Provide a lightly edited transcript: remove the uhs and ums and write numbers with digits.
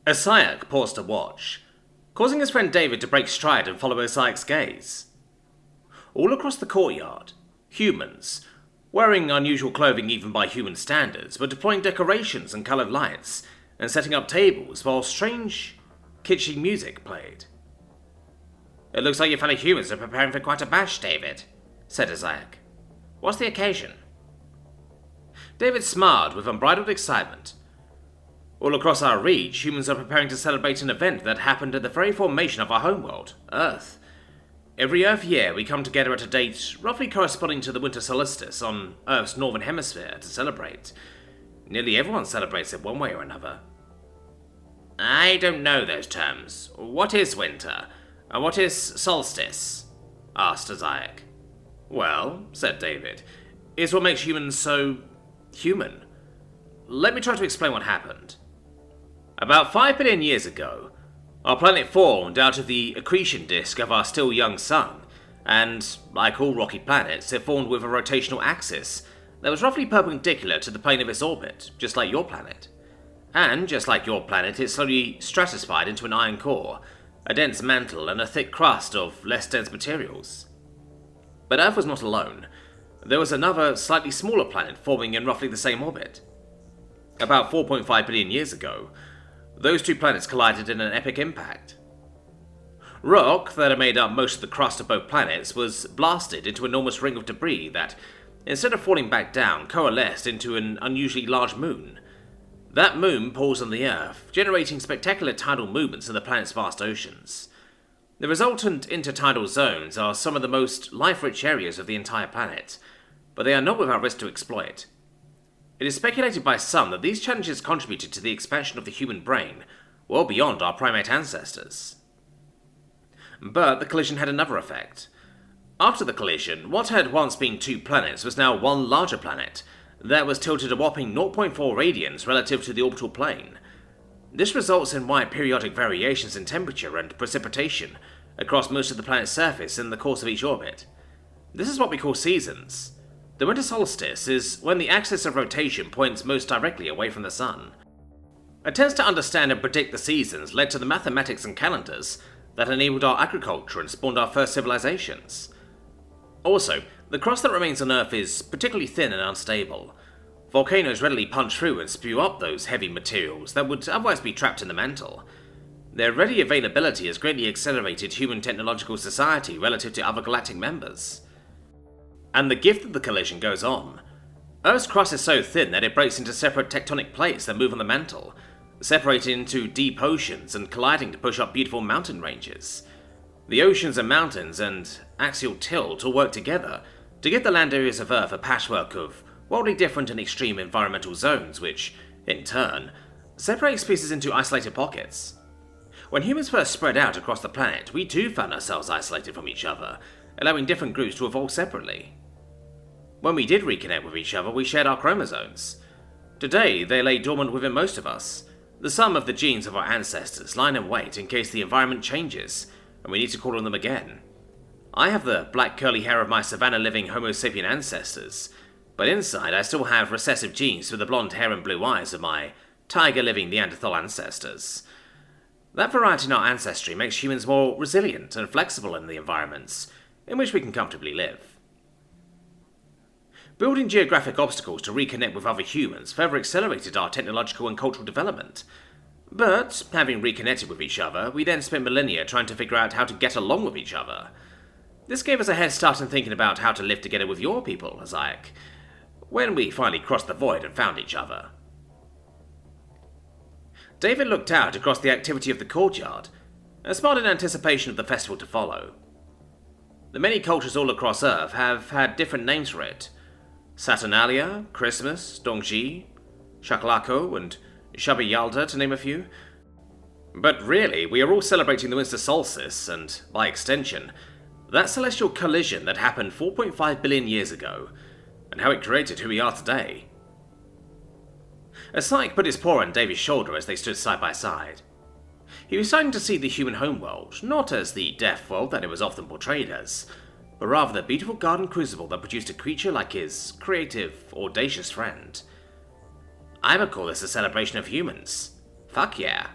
Isaak paused to watch, causing his friend David to break stride and follow Isaac's gaze. All across the courtyard, humans, wearing unusual clothing even by human standards, were deploying decorations and coloured lights and setting up tables while strange, kitschy music played. "It looks like your fellow humans are preparing for quite a bash, David," said Isaac. "What's the occasion?" David smiled with unbridled excitement. "All across our reach, humans are preparing to celebrate an event that happened at the very formation of our homeworld, Earth. Every Earth year, we come together at a date roughly corresponding to the winter solstice on Earth's northern hemisphere to celebrate. Nearly everyone celebrates it one way or another." "I don't know those terms. What is winter? And what is solstice?" asked Isaac. "Well," said David, "it's what makes humans so human. Let me try to explain what happened. About 5 billion years ago, our planet formed out of the accretion disk of our still young sun, and, like all rocky planets, it formed with a rotational axis that was roughly perpendicular to the plane of its orbit, just like your planet. And, just like your planet, it slowly stratified into an iron core, a dense mantle, and a thick crust of less dense materials. But Earth was not alone. There was another, slightly smaller planet forming in roughly the same orbit. About 4.5 billion years ago, those two planets collided in an epic impact. Rock that had made up most of the crust of both planets was blasted into an enormous ring of debris that, instead of falling back down, coalesced into an unusually large moon. That moon pulls on the Earth, generating spectacular tidal movements in the planet's vast oceans. The resultant intertidal zones are some of the most life-rich areas of the entire planet, but they are not without risk to exploit. It is speculated by some that these challenges contributed to the expansion of the human brain well beyond our primate ancestors. But the collision had another effect. After the collision, what had once been two planets was now one larger planet that was tilted a whopping 0.4 radians relative to the orbital plane. This results in wide periodic variations in temperature and precipitation across most of the planet's surface in the course of each orbit. This is what we call seasons. The winter solstice is when the axis of rotation points most directly away from the sun. Attempts to understand and predict the seasons led to the mathematics and calendars that enabled our agriculture and spawned our first civilizations. Also, the crust that remains on Earth is particularly thin and unstable. Volcanoes readily punch through and spew up those heavy materials that would otherwise be trapped in the mantle. Their ready availability has greatly accelerated human technological society relative to other galactic members. And the gift of the collision goes on. Earth's crust is so thin that it breaks into separate tectonic plates that move on the mantle, separating into deep oceans and colliding to push up beautiful mountain ranges. The oceans and mountains and axial tilt all work together to give the land areas of Earth a patchwork of wildly different and extreme environmental zones which, in turn, separate species into isolated pockets. When humans first spread out across the planet, we too found ourselves isolated from each other, allowing different groups to evolve separately. When we did reconnect with each other, we shared our chromosomes. Today, they lay dormant within most of us. The sum of the genes of our ancestors lie in wait in case the environment changes, and we need to call on them again. I have the black curly hair of my savanna-living Homo sapien ancestors, but inside I still have recessive genes for the blonde hair and blue eyes of my tiger-living Neanderthal ancestors. That variety in our ancestry makes humans more resilient and flexible in the environments in which we can comfortably live. Building geographic obstacles to reconnect with other humans further accelerated our technological and cultural development. But, having reconnected with each other, we then spent millennia trying to figure out how to get along with each other. This gave us a head start in thinking about how to live together with your people, Isaac, when we finally crossed the void and found each other. David looked out across the activity of the courtyard and smiled in anticipation of the festival to follow. The many cultures all across Earth have had different names for it. Saturnalia, Christmas, Dongji, Shakalako, and Shabi Yalda, to name a few. But really, we are all celebrating the winter solstice, and, by extension, that celestial collision that happened 4.5 billion years ago, and how it created who we are today. Asike put his paw on David's shoulder as they stood side by side. He was starting to see the human homeworld, not as the death world that it was often portrayed as, but rather the beautiful garden crucible that produced a creature like his creative, audacious friend. I would call this a celebration of humans. Fuck yeah.